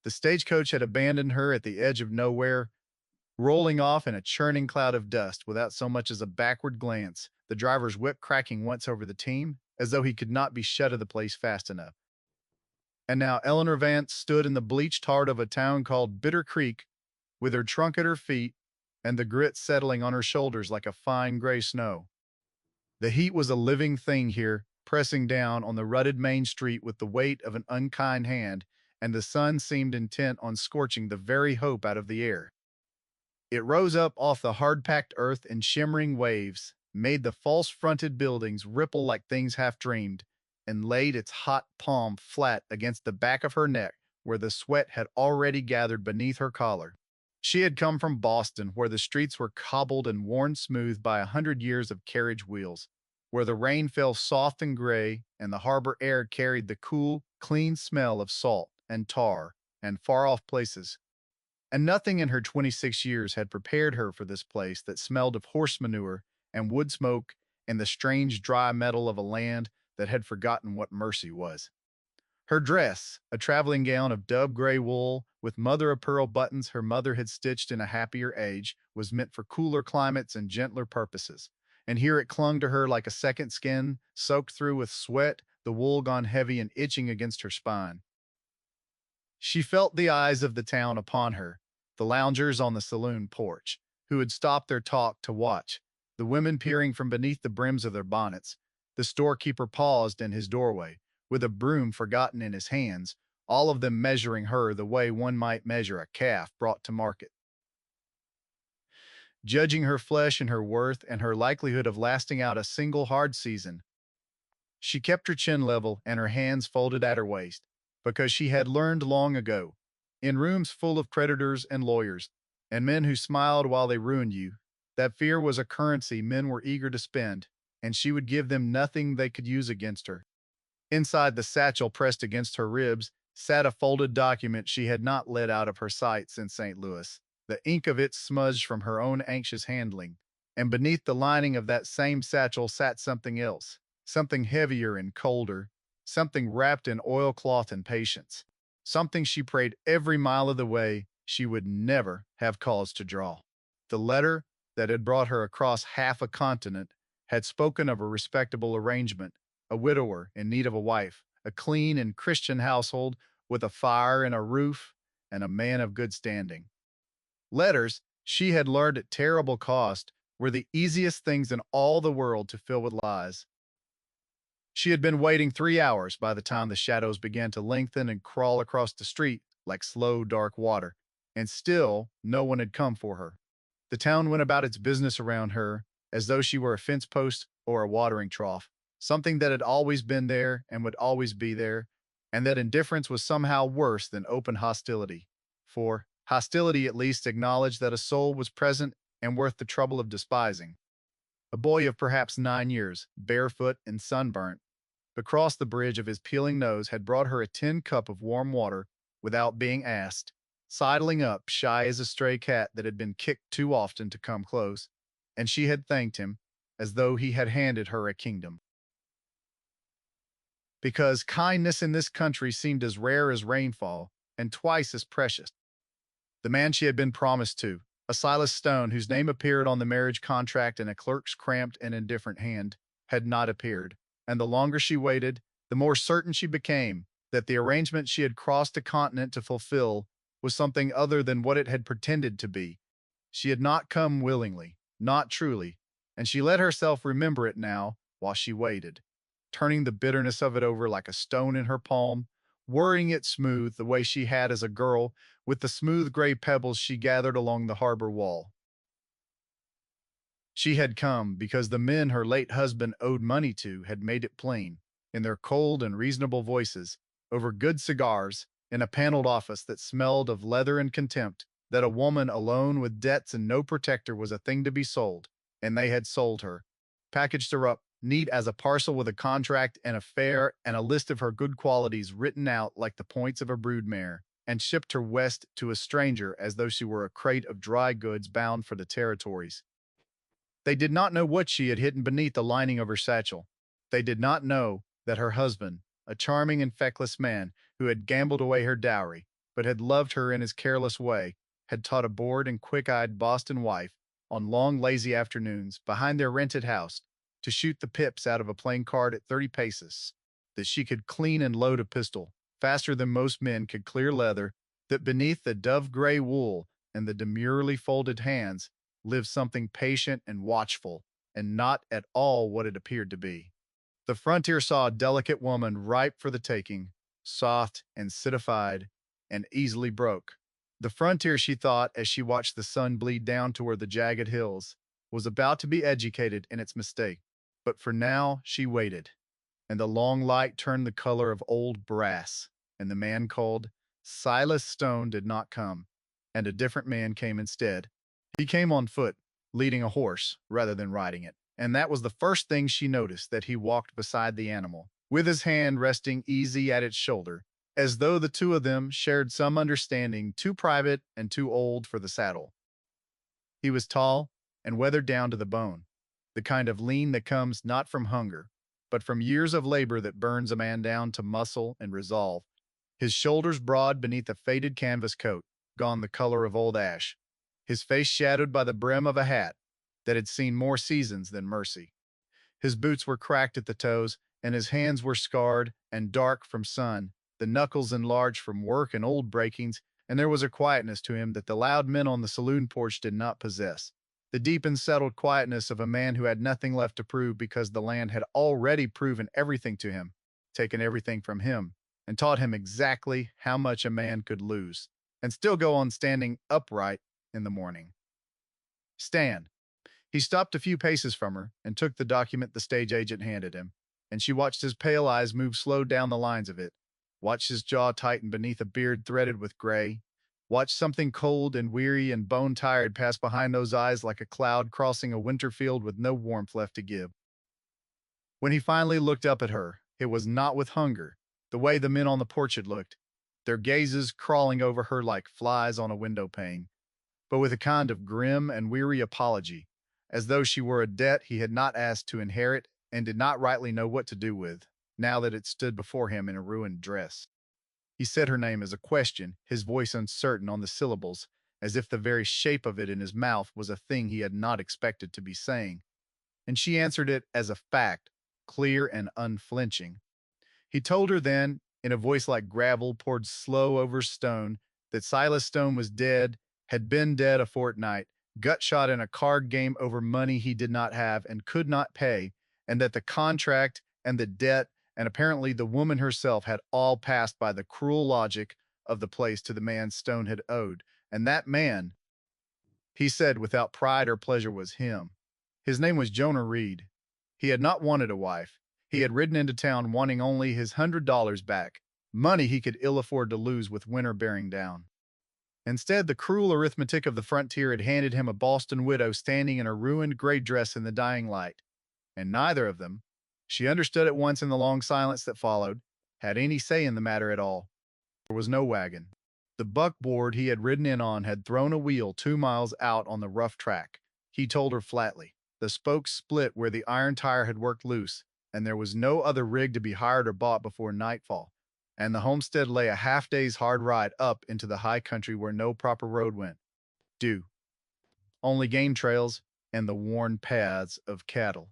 The stagecoach had abandoned her at the edge of nowhere, rolling off in a churning cloud of dust without so much as a backward glance, the driver's whip cracking once over the team, as though he could not be shut of the place fast enough. And now Eleanor Vance stood in the bleached heart of a town called Bitter Creek, with her trunk at her feet and the grit settling on her shoulders like a fine gray snow. The heat was a living thing here, pressing down on the rutted main street with the weight of an unkind hand, and the sun seemed intent on scorching the very hope out of the air. It rose up off the hard-packed earth in shimmering waves, made the false-fronted buildings ripple like things half-dreamed, and laid its hot palm flat against the back of her neck where the sweat had already gathered beneath her collar. She had come from Boston, where the streets were cobbled and worn smooth by 100 years of carriage wheels, where the rain fell soft and gray, and the harbor air carried the cool, clean smell of salt and tar and far-off places. And nothing in her 26 years had prepared her for this place that smelled of horse manure and wood smoke and the strange dry metal of a land that had forgotten what mercy was. Her dress, a traveling gown of dove-gray wool with mother-of-pearl buttons her mother had stitched in a happier age, was meant for cooler climates and gentler purposes. And here it clung to her like a second skin, soaked through with sweat, the wool gone heavy and itching against her spine. She felt the eyes of the town upon her, the loungers on the saloon porch, who had stopped their talk to watch, the women peering from beneath the brims of their bonnets. The storekeeper paused in his doorway, with a broom forgotten in his hands, all of them measuring her the way one might measure a calf brought to market, judging her flesh and her worth and her likelihood of lasting out a single hard season. She kept her chin level and her hands folded at her waist, because she had learned long ago, in rooms full of creditors and lawyers, and men who smiled while they ruined you, that fear was a currency men were eager to spend, and she would give them nothing they could use against her. Inside the satchel pressed against her ribs sat a folded document she had not let out of her sight since St. Louis, the ink of it smudged from her own anxious handling. And beneath the lining of that same satchel sat something else, something heavier and colder, something wrapped in oilcloth and patience, something she prayed every mile of the way she would never have cause to draw. The letter that had brought her across half a continent had spoken of a respectable arrangement, a widower in need of a wife, a clean and Christian household with a fire and a roof, and a man of good standing. Letters, she had learned at terrible cost, were the easiest things in all the world to fill with lies. She had been waiting 3 hours by the time the shadows began to lengthen and crawl across the street like slow, dark water, and still no one had come for her. The town went about its business around her as though she were a fence post or a watering trough, something that had always been there and would always be there, and that indifference was somehow worse than open hostility. For hostility at least acknowledged that a soul was present and worth the trouble of despising. A boy of perhaps 9 years, barefoot and sunburnt, across the bridge of his peeling nose had brought her a tin cup of warm water without being asked, sidling up, shy as a stray cat that had been kicked too often to come close, and she had thanked him as though he had handed her a kingdom. Because kindness in this country seemed as rare as rainfall and twice as precious. The man she had been promised to, a Silas Stone whose name appeared on the marriage contract in a clerk's cramped and indifferent hand, had not appeared, and the longer she waited, the more certain she became that the arrangement she had crossed a continent to fulfill was something other than what it had pretended to be. She had not come willingly, not truly, and she let herself remember it now while she waited, turning the bitterness of it over like a stone in her palm, worrying it smooth the way she had as a girl with the smooth gray pebbles she gathered along the harbor wall. She had come because the men her late husband owed money to had made it plain, in their cold and reasonable voices, over good cigars, in a paneled office that smelled of leather and contempt, that a woman alone with debts and no protector was a thing to be sold, and they had sold her, packaged her up, neat as a parcel with a contract and a fare and a list of her good qualities written out like the points of a brood mare, and shipped her west to a stranger as though she were a crate of dry goods bound for the territories. They did not know what she had hidden beneath the lining of her satchel. They did not know that her husband, a charming and feckless man who had gambled away her dowry, but had loved her in his careless way, had taught a bored and quick-eyed Boston wife, on long lazy afternoons behind their rented house, to shoot the pips out of a playing card at 30 paces, that she could clean and load a pistol faster than most men could clear leather, that beneath the dove-gray wool and the demurely folded hands lived something patient and watchful, and not at all what it appeared to be. The frontier saw a delicate woman ripe for the taking, soft and citified, and easily broke. The frontier, she thought as she watched the sun bleed down toward the jagged hills, was about to be educated in its mistake. But for now she waited, and the long light turned the color of old brass, and the man called Silas Stone did not come, and a different man came instead. He came on foot, leading a horse rather than riding it, and that was the first thing she noticed, that he walked beside the animal, with his hand resting easy at its shoulder, as though the two of them shared some understanding too private and too old for the saddle. He was tall and weathered down to the bone, the kind of lean that comes not from hunger, but from years of labor that burns a man down to muscle and resolve. His shoulders broad beneath a faded canvas coat, gone the color of old ash, his face shadowed by the brim of a hat that had seen more seasons than mercy. His boots were cracked at the toes, and his hands were scarred and dark from sun, the knuckles enlarged from work and old breakings, and there was a quietness to him that the loud men on the saloon porch did not possess. The deep and settled quietness of a man who had nothing left to prove because the land had already proven everything to him, taken everything from him, and taught him exactly how much a man could lose, and still go on standing upright in the morning. Stand. He stopped a few paces from her and took the document the stage agent handed him, and she watched his pale eyes move slow down the lines of it, watched his jaw tighten beneath a beard threaded with gray, watched something cold and weary and bone-tired pass behind those eyes like a cloud crossing a winter field with no warmth left to give. When he finally looked up at her, it was not with hunger, the way the men on the porch had looked, their gazes crawling over her like flies on a window pane, but with a kind of grim and weary apology, as though she were a debt he had not asked to inherit and did not rightly know what to do with, now that it stood before him in a ruined dress. He said her name as a question, his voice uncertain on the syllables, as if the very shape of it in his mouth was a thing he had not expected to be saying, and she answered it as a fact, clear and unflinching. He told her then, in a voice like gravel poured slow over stone, that Silas Stone was dead, had been dead a fortnight, gut shot in a card game over money he did not have and could not pay, and that the contract and the debt and apparently the woman herself had all passed by the cruel logic of the place to the man Stone had owed, and that man, he said without pride or pleasure, was him. His name was Jonah Reed. He had not wanted a wife. He had ridden into town wanting only his $100 back, money he could ill afford to lose with winter bearing down. Instead, the cruel arithmetic of the frontier had handed him a Boston widow standing in a ruined gray dress in the dying light, and neither of them, she understood at once in the long silence that followed, had any say in the matter at all. There was no wagon. The buckboard he had ridden in on had thrown a wheel 2 miles out on the rough track. He told her flatly. The spokes split where the iron tire had worked loose, and there was no other rig to be hired or bought before nightfall, and the homestead lay a half-day's hard ride up into the high country where no proper road went. Due. Only game trails and the worn paths of cattle.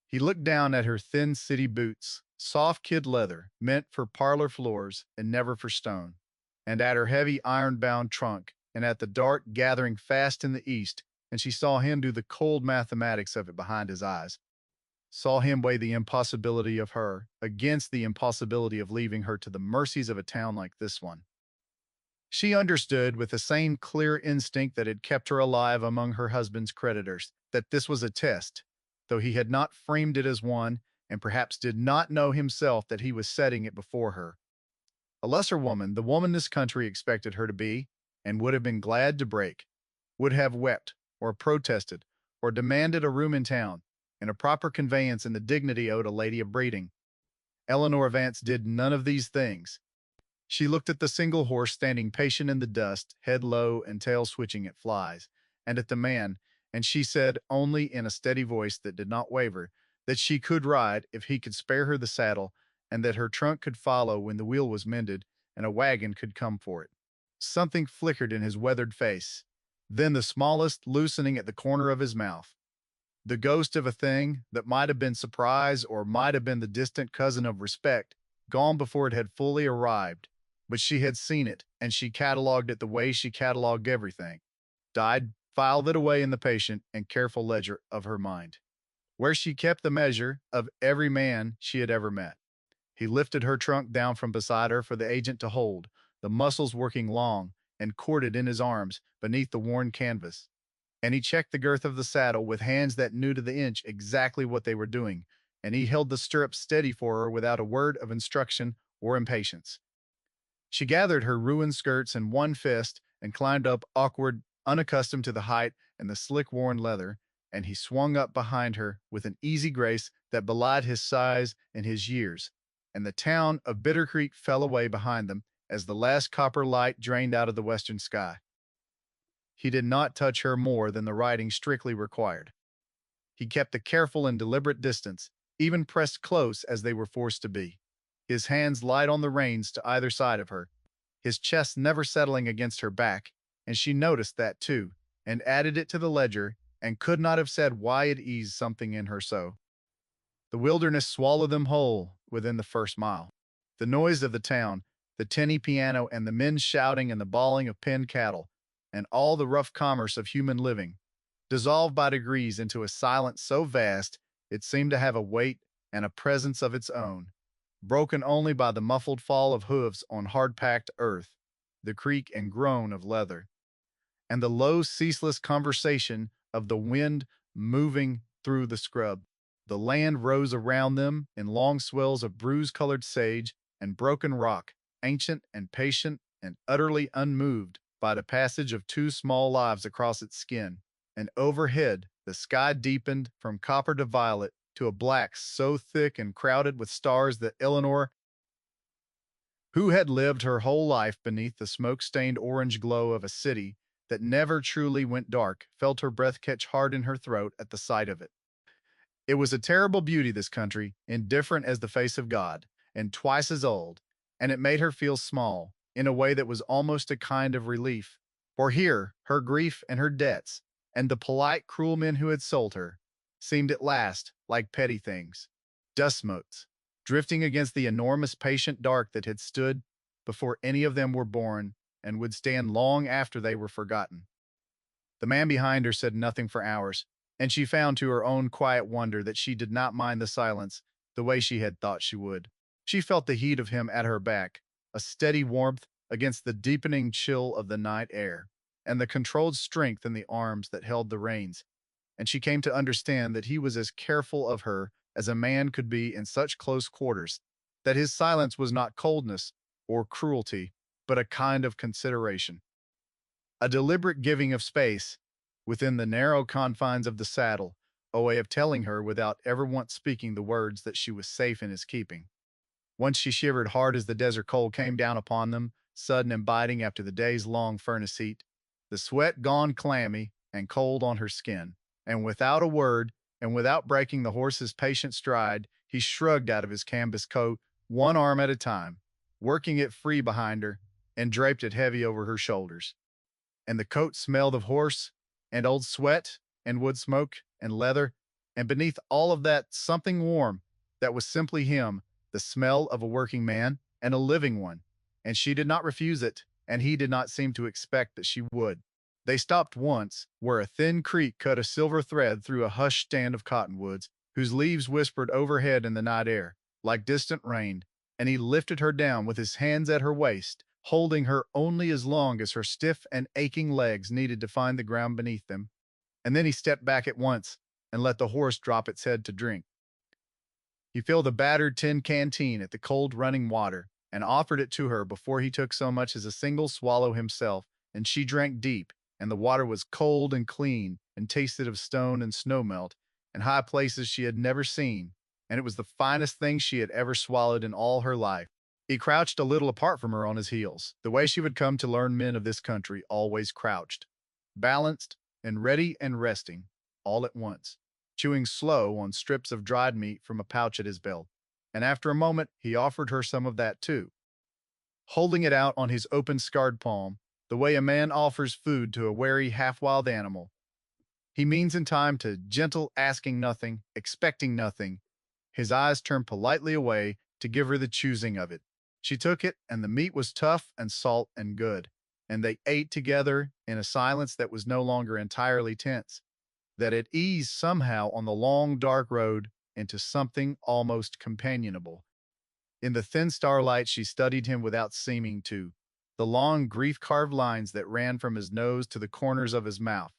He looked down at her thin city boots, soft kid leather, meant for parlor floors and never for stone, and at her heavy iron-bound trunk, and at the dark gathering fast in the east, and she saw him do the cold mathematics of it behind his eyes, saw him weigh the impossibility of her against the impossibility of leaving her to the mercies of a town like this one. She understood with the same clear instinct that had kept her alive among her husband's creditors, that this was a test, though he had not framed it as one, and perhaps did not know himself that he was setting it before her. A lesser woman, the woman this country expected her to be, and would have been glad to break, would have wept, or protested, or demanded a room in town, and a proper conveyance in the dignity owed a lady of breeding. Eleanor Vance did none of these things. She looked at the single horse standing patient in the dust, head low and tail switching at flies, and at the man, and she said only in a steady voice that did not waver, that she could ride if he could spare her the saddle, and that her trunk could follow when the wheel was mended and a wagon could come for it. Something flickered in his weathered face, then the smallest loosening at the corner of his mouth. The ghost of a thing that might have been surprise or might have been the distant cousin of respect, gone before it had fully arrived. But she had seen it, and she catalogued it the way she catalogued everything. Died, filed it away in the patient and careful ledger of her mind, where she kept the measure of every man she had ever met. He lifted her trunk down from beside her for the agent to hold, the muscles working long and corded in his arms beneath the worn canvas. And he checked the girth of the saddle with hands that knew to the inch exactly what they were doing, and he held the stirrups steady for her without a word of instruction or impatience. She gathered her ruined skirts in one fist and climbed up awkward, unaccustomed to the height and the slick-worn leather, and he swung up behind her with an easy grace that belied his size and his years, and the town of Bitter Creek fell away behind them as the last copper light drained out of the western sky. He did not touch her more than the riding strictly required. He kept a careful and deliberate distance, even pressed close as they were forced to be, his hands light on the reins to either side of her, his chest never settling against her back, and she noticed that too, and added it to the ledger, and could not have said why it eased something in her so. The wilderness swallowed them whole within the first mile. The noise of the town, the tinny piano, and the men shouting and the bawling of penned cattle, and all the rough commerce of human living, dissolved by degrees into a silence so vast it seemed to have a weight and a presence of its own, broken only by the muffled fall of hoofs on hard-packed earth, the creak and groan of leather, and the low, ceaseless conversation of the wind moving through the scrub. The land rose around them in long swells of bruise-colored sage and broken rock, ancient and patient and utterly unmoved by the passage of two small lives across its skin. And overhead, the sky deepened from copper to violet to a black so thick and crowded with stars that Eleanor, who had lived her whole life beneath the smoke-stained orange glow of a city that never truly went dark, felt her breath catch hard in her throat at the sight of it. It was a terrible beauty, this country, indifferent as the face of God, and twice as old, and it made her feel small, in a way that was almost a kind of relief. For here, her grief and her debts, and the polite, cruel men who had sold her, seemed at last like petty things, dust motes, drifting against the enormous patient dark that had stood before any of them were born and would stand long after they were forgotten. The man behind her said nothing for hours, and she found to her own quiet wonder that she did not mind the silence the way she had thought she would. She felt the heat of him at her back, a steady warmth against the deepening chill of the night air, and the controlled strength in the arms that held the reins, and she came to understand that he was as careful of her as a man could be in such close quarters, that his silence was not coldness or cruelty, but a kind of consideration, a deliberate giving of space within the narrow confines of the saddle, a way of telling her without ever once speaking the words that she was safe in his keeping. Once she shivered hard as the desert cold came down upon them, sudden and biting after the day's long furnace heat, the sweat gone clammy and cold on her skin, and without a word, and without breaking the horse's patient stride, he shrugged out of his canvas coat, one arm at a time, working it free behind her, and draped it heavy over her shoulders. And the coat smelled of horse, and old sweat, and wood smoke, and leather, and beneath all of that something warm that was simply him, the smell of a working man, and a living one, and she did not refuse it, and he did not seem to expect that she would. They stopped once, where a thin creek cut a silver thread through a hushed stand of cottonwoods, whose leaves whispered overhead in the night air, like distant rain, and he lifted her down with his hands at her waist, holding her only as long as her stiff and aching legs needed to find the ground beneath them. And then he stepped back at once and let the horse drop its head to drink. He filled a battered tin canteen at the cold running water and offered it to her before he took so much as a single swallow himself, and she drank deep, and the water was cold and clean and tasted of stone and snowmelt and high places she had never seen, and it was the finest thing she had ever swallowed in all her life. He crouched a little apart from her on his heels, the way she would come to learn men of this country always crouched, balanced and ready and resting, all at once, chewing slow on strips of dried meat from a pouch at his belt. And after a moment, he offered her some of that too, holding it out on his open, scarred palm, the way a man offers food to a wary half-wild animal. He means in time to gentle asking nothing, expecting nothing. His eyes turned politely away to give her the choosing of it. She took it, and the meat was tough and salt and good, and they ate together in a silence that was no longer entirely tense, that it eased somehow on the long, dark road into something almost companionable. In the thin starlight, she studied him without seeming to. The long, grief-carved lines that ran from his nose to the corners of his mouth.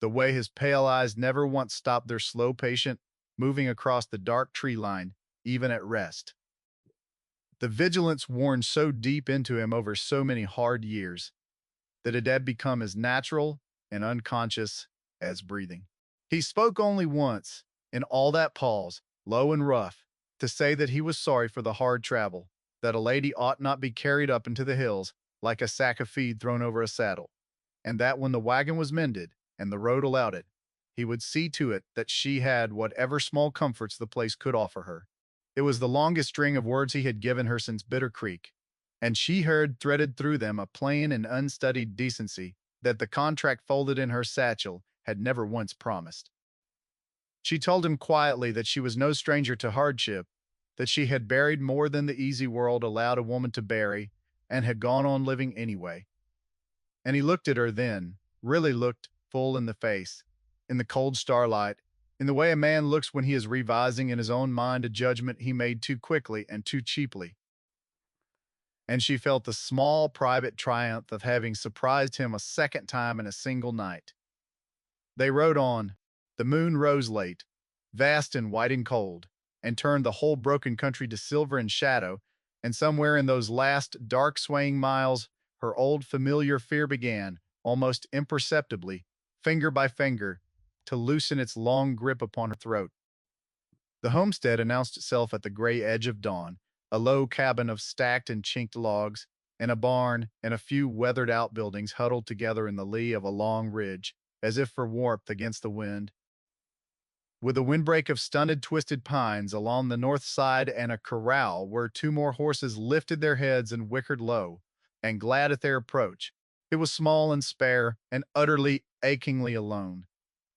The way his pale eyes never once stopped their slow, patient moving across the dark tree line, even at rest. The vigilance worn so deep into him over so many hard years that it had become as natural and unconscious as breathing. He spoke only once, in all that pause, low and rough, to say that he was sorry for the hard travel, that a lady ought not be carried up into the hills like a sack of feed thrown over a saddle, and that when the wagon was mended and the road allowed it, he would see to it that she had whatever small comforts the place could offer her. It was the longest string of words he had given her since Bitter Creek, and she heard threaded through them a plain and unstudied decency that the contract folded in her satchel had never once promised. She told him quietly that she was no stranger to hardship, that she had buried more than the easy world allowed a woman to bury, and had gone on living anyway. And he looked at her then, really looked full in the face, in the cold starlight, in the way a man looks when he is revising in his own mind a judgment he made too quickly and too cheaply. And she felt the small private triumph of having surprised him a second time in a single night. They rode on. The moon rose late, vast and white and cold, and turned the whole broken country to silver and shadow, and somewhere in those last dark swaying miles, her old familiar fear began, almost imperceptibly, finger by finger, to loosen its long grip upon her throat. The homestead announced itself at the gray edge of dawn, a low cabin of stacked and chinked logs, and a barn and a few weathered outbuildings huddled together in the lee of a long ridge, as if for warmth against the wind. With a windbreak of stunted, twisted pines along the north side and a corral where two more horses lifted their heads and whickered low, and glad at their approach. It was small and spare and utterly, achingly alone,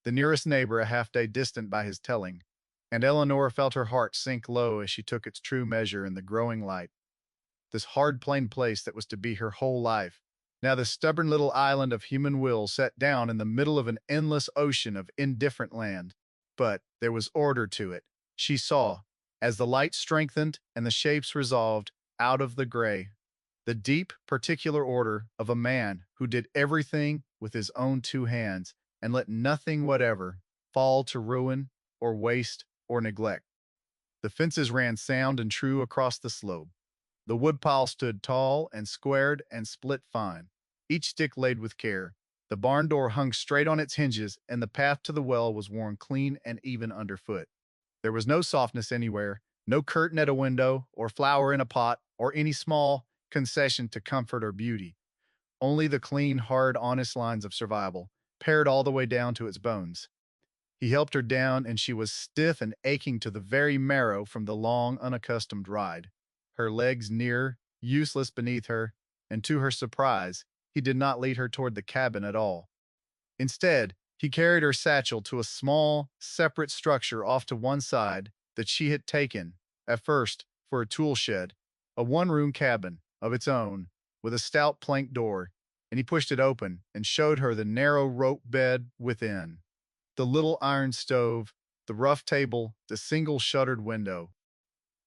the nearest neighbor a half-day distant by his telling, and Eleanor felt her heart sink low as she took its true measure in the growing light. This hard, plain place that was to be her whole life, now the stubborn little island of human will set down in the middle of an endless ocean of indifferent land. But there was order to it, she saw, as the light strengthened and the shapes resolved out of the gray. The deep, particular order of a man who did everything with his own two hands and let nothing whatever fall to ruin or waste or neglect. The fences ran sound and true across the slope. The woodpile stood tall and squared and split fine, each stick laid with care. The barn door hung straight on its hinges, and the path to the well was worn clean and even underfoot. There was no softness anywhere, no curtain at a window, or flower in a pot, or any small concession to comfort or beauty. Only the clean, hard, honest lines of survival, pared all the way down to its bones. He helped her down, and she was stiff and aching to the very marrow from the long, unaccustomed ride. Her legs near, useless beneath her, and to her surprise, he did not lead her toward the cabin at all. Instead, he carried her satchel to a small, separate structure off to one side that she had taken, at first, for a tool shed, a one-room cabin of its own, with a stout plank door, and he pushed it open and showed her the narrow rope bed within, the little iron stove, the rough table, the single shuttered window.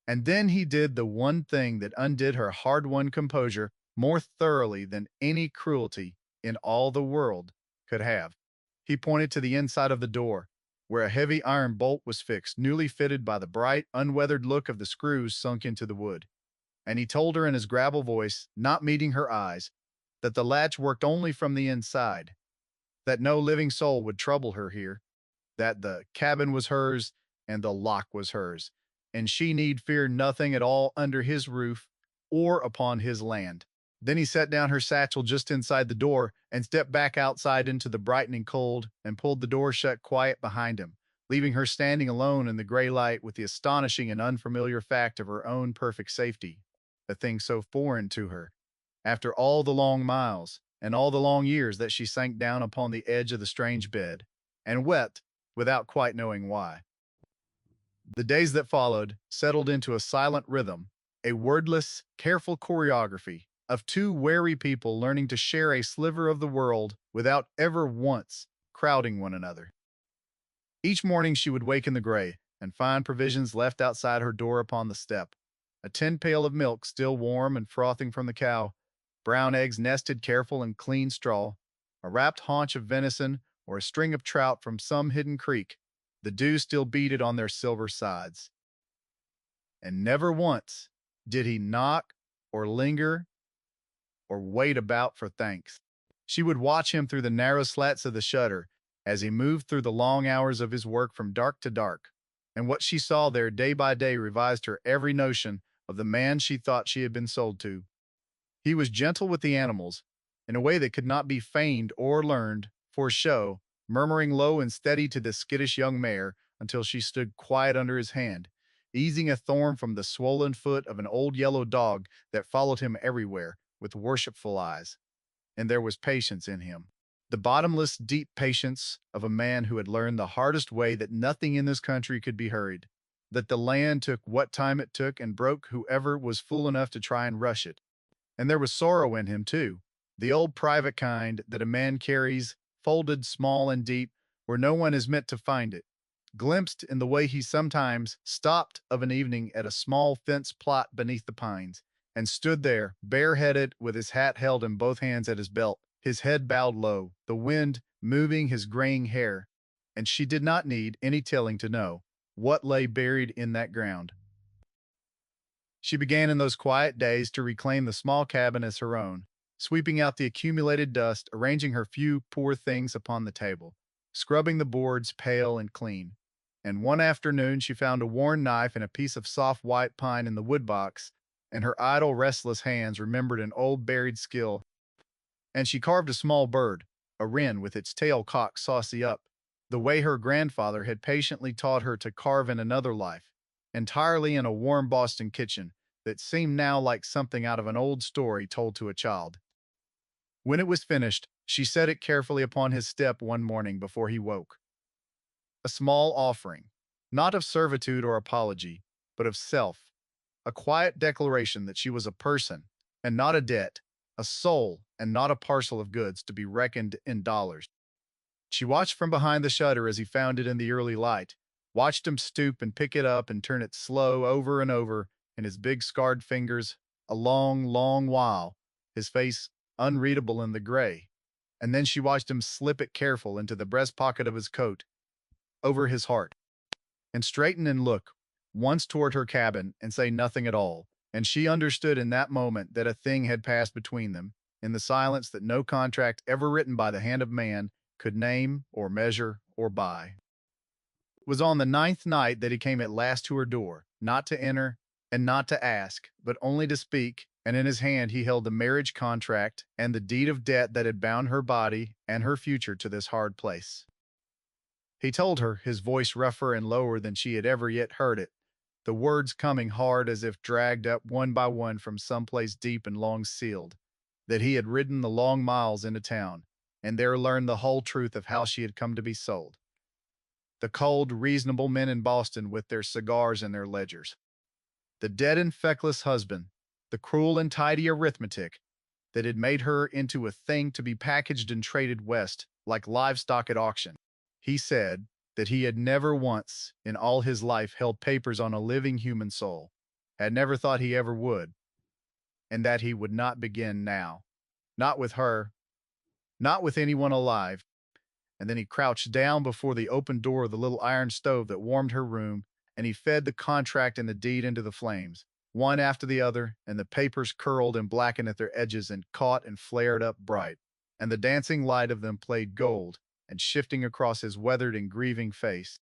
And then he did the one thing that undid her hard-won composure more thoroughly than any cruelty in all the world could have. He pointed to the inside of the door, where a heavy iron bolt was fixed, newly fitted by the bright, unweathered look of the screws sunk into the wood. And he told her in his gravel voice, not meeting her eyes, that the latch worked only from the inside, that no living soul would trouble her here, that the cabin was hers and the lock was hers, and she need fear nothing at all under his roof or upon his land. Then he set down her satchel just inside the door and stepped back outside into the brightening cold and pulled the door shut quiet behind him, leaving her standing alone in the gray light with the astonishing and unfamiliar fact of her own perfect safety, a thing so foreign to her, after all the long miles, and all the long years that she sank down upon the edge of the strange bed and wept without quite knowing why. The days that followed settled into a silent rhythm, a wordless, careful choreography of two wary people learning to share a sliver of the world without ever once crowding one another. Each morning she would wake in the gray and find provisions left outside her door upon the step. A tin pail of milk still warm and frothing from the cow, brown eggs nested careful in clean straw, a wrapped haunch of venison, or a string of trout from some hidden creek. The dew still beaded on their silver sides. And never once did he knock or linger or wait about for thanks. She would watch him through the narrow slats of the shutter as he moved through the long hours of his work from dark to dark, and what she saw there day by day revised her every notion of the man she thought she had been sold to. He was gentle with the animals, in a way that could not be feigned or learned for show, murmuring low and steady to the skittish young mare until she stood quiet under his hand, easing a thorn from the swollen foot of an old yellow dog that followed him everywhere with worshipful eyes. And there was patience in him. The bottomless, deep patience of a man who had learned the hardest way that nothing in this country could be hurried, that the land took what time it took and broke whoever was fool enough to try and rush it. And there was sorrow in him, too, the old private kind that a man carries, folded small and deep, where no one is meant to find it, glimpsed in the way he sometimes stopped of an evening at a small fence plot beneath the pines, and stood there, bareheaded, with his hat held in both hands at his belt, his head bowed low, the wind moving his graying hair, and she did not need any telling to know what lay buried in that ground. She began in those quiet days to reclaim the small cabin as her own, sweeping out the accumulated dust, arranging her few poor things upon the table, scrubbing the boards pale and clean. And one afternoon she found a worn knife and a piece of soft white pine in the woodbox, and her idle, restless hands remembered an old buried skill, and she carved a small bird, a wren with its tail cocked saucy up, the way her grandfather had patiently taught her to carve in another life, entirely in a warm Boston kitchen that seemed now like something out of an old story told to a child. When it was finished, she set it carefully upon his step one morning before he woke. A small offering, not of servitude or apology, but of self, a quiet declaration that she was a person and not a debt, a soul and not a parcel of goods to be reckoned in dollars. She watched from behind the shutter as he found it in the early light, watched him stoop and pick it up and turn it slow over and over in his big scarred fingers a long, long while, his face unreadable in the gray. And then she watched him slip it careful into the breast pocket of his coat, over his heart, and straighten and look once toward her cabin and say nothing at all. And she understood in that moment that a thing had passed between them, in the silence that no contract ever written by the hand of man could name or measure or buy. It was on the 9th night that he came at last to her door, not to enter and not to ask, but only to speak, and in his hand he held the marriage contract and the deed of debt that had bound her body and her future to this hard place. He told her, his voice rougher and lower than she had ever yet heard it, the words coming hard as if dragged up one by one from some place deep and long sealed, that he had ridden the long miles into town, and there learned the whole truth of how she had come to be sold. The cold, reasonable men in Boston with their cigars and their ledgers. The dead and feckless husband, the cruel and tidy arithmetic that had made her into a thing to be packaged and traded west like livestock at auction. He said that he had never once in all his life held papers on a living human soul, had never thought he ever would, and that he would not begin now. Not with her, not with anyone alive. And then he crouched down before the open door of the little iron stove that warmed her room, and he fed the contract and the deed into the flames, one after the other, and the papers curled and blackened at their edges and caught and flared up bright, and the dancing light of them played gold and shifting across his weathered and grieving face.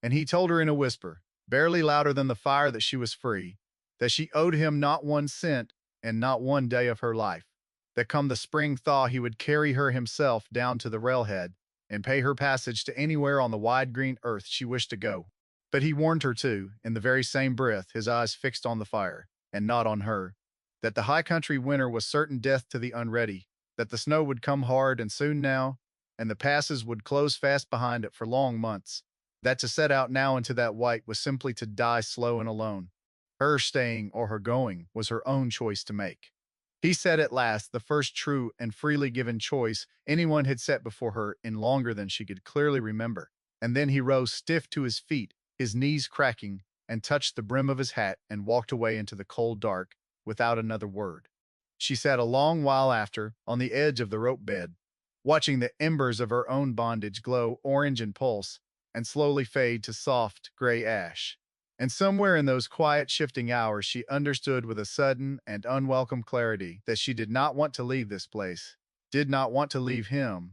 And he told her in a whisper, barely louder than the fire, that she was free, that she owed him not 1 cent and not 1 day of her life, that come the spring thaw he would carry her himself down to the railhead and pay her passage to anywhere on the wide green earth she wished to go. But he warned her too, in the very same breath, his eyes fixed on the fire, and not on her, that the high country winter was certain death to the unready, that the snow would come hard and soon now, and the passes would close fast behind it for long months, that to set out now into that white was simply to die slow and alone. Her staying or her going was her own choice to make. He said at last the first true and freely given choice anyone had set before her in longer than she could clearly remember, and then he rose stiff to his feet, his knees cracking, and touched the brim of his hat and walked away into the cold dark without another word. She sat a long while after, on the edge of the rope bed, watching the embers of her own bondage glow orange and pulse, and slowly fade to soft, gray ash. And somewhere in those quiet, shifting hours, she understood with a sudden and unwelcome clarity that she did not want to leave this place, did not want to leave him,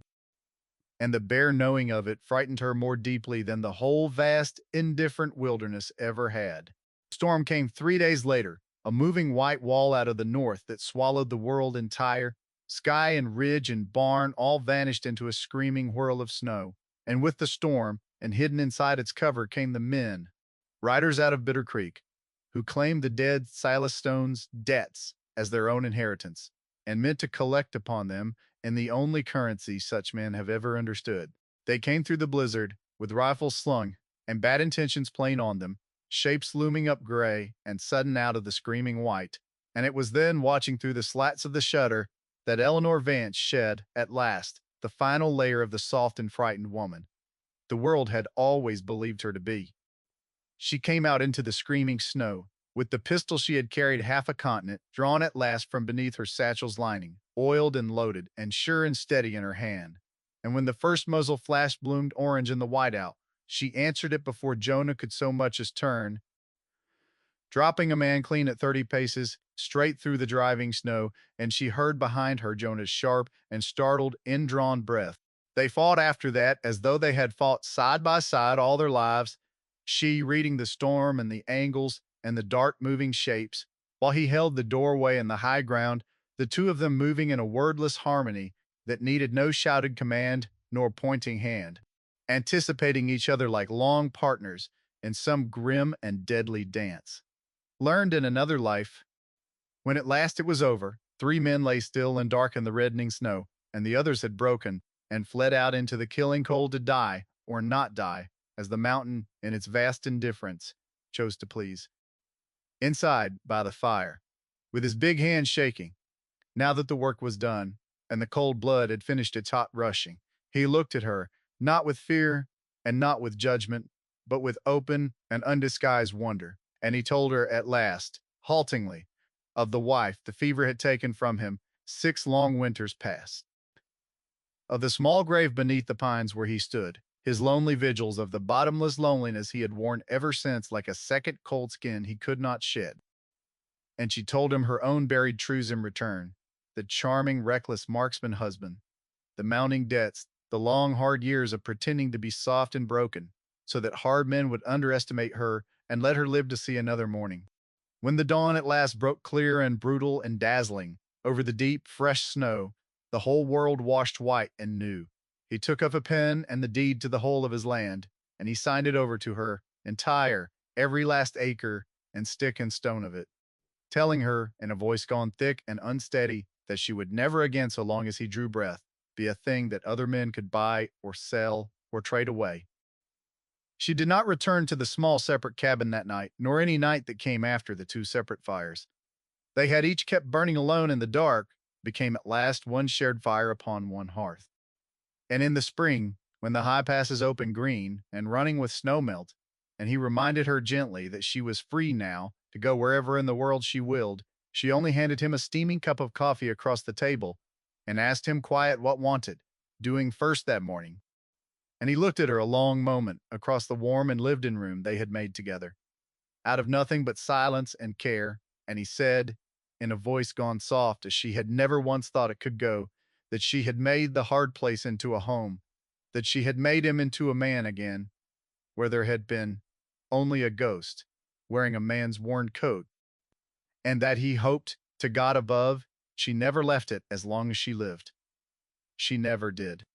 and the bare knowing of it frightened her more deeply than the whole vast, indifferent wilderness ever had. The storm came 3 days later, a moving white wall out of the north that swallowed the world entire. Sky and ridge and barn all vanished into a screaming whirl of snow, and with the storm, and hidden inside its cover, came the men, riders out of Bitter Creek, who claimed the dead Silas Stone's debts as their own inheritance, and meant to collect upon them in the only currency such men have ever understood. They came through the blizzard, with rifles slung, and bad intentions plain on them, shapes looming up gray and sudden out of the screaming white, and it was then, watching through the slats of the shutter, that Eleanor Vance shed, at last, the final layer of the soft and frightened woman the world had always believed her to be. She came out into the screaming snow, with the pistol she had carried half a continent, drawn at last from beneath her satchel's lining, oiled and loaded, and sure and steady in her hand. And when the first muzzle flash bloomed orange in the whiteout, she answered it before Jonah could so much as turn, dropping a man clean at 30 paces, straight through the driving snow, and she heard behind her Jonah's sharp and startled, indrawn breath. They fought after that as though they had fought side by side all their lives, she reading the storm and the angles and the dark moving shapes, while he held the doorway and the high ground, the two of them moving in a wordless harmony that needed no shouted command nor pointing hand, anticipating each other like long partners in some grim and deadly dance. Learned in another life. When at last it was over, 3 men lay still and dark in the reddening snow, and the others had broken and fled out into the killing cold to die or not die, as the mountain, in its vast indifference, chose to please. Inside, by the fire, with his big hands shaking, now that the work was done, and the cold blood had finished its hot rushing, he looked at her, not with fear and not with judgment, but with open and undisguised wonder, and he told her at last, haltingly, of the wife the fever had taken from him 6 long winters past, of the small grave beneath the pines where he stood, his lonely vigils, of the bottomless loneliness he had worn ever since like a second cold skin he could not shed. And she told him her own buried truths in return, the charming, reckless marksman husband, the mounting debts, the long, hard years of pretending to be soft and broken, so that hard men would underestimate her and let her live to see another morning. When the dawn at last broke clear and brutal and dazzling over the deep, fresh snow, the whole world washed white and new, he took up a pen and the deed to the whole of his land, and he signed it over to her, entire, every last acre and stick and stone of it, telling her, in a voice gone thick and unsteady, that she would never again, so long as he drew breath, be a thing that other men could buy or sell or trade away. She did not return to the small separate cabin that night, nor any night that came after the 2 separate fires. They had each kept burning alone in the dark, became at last one shared fire upon one hearth. And in the spring, when the high passes opened green and running with snow melt, and he reminded her gently that she was free now to go wherever in the world she willed, she only handed him a steaming cup of coffee across the table and asked him quiet what wanted, doing first that morning. And he looked at her a long moment across the warm and lived-in room they had made together, out of nothing but silence and care, and he said, in a voice gone soft as she had never once thought it could go, that she had made the hard place into a home, that she had made him into a man again, where there had been only a ghost wearing a man's worn coat, and that he hoped to God above she never left it as long as she lived. She never did.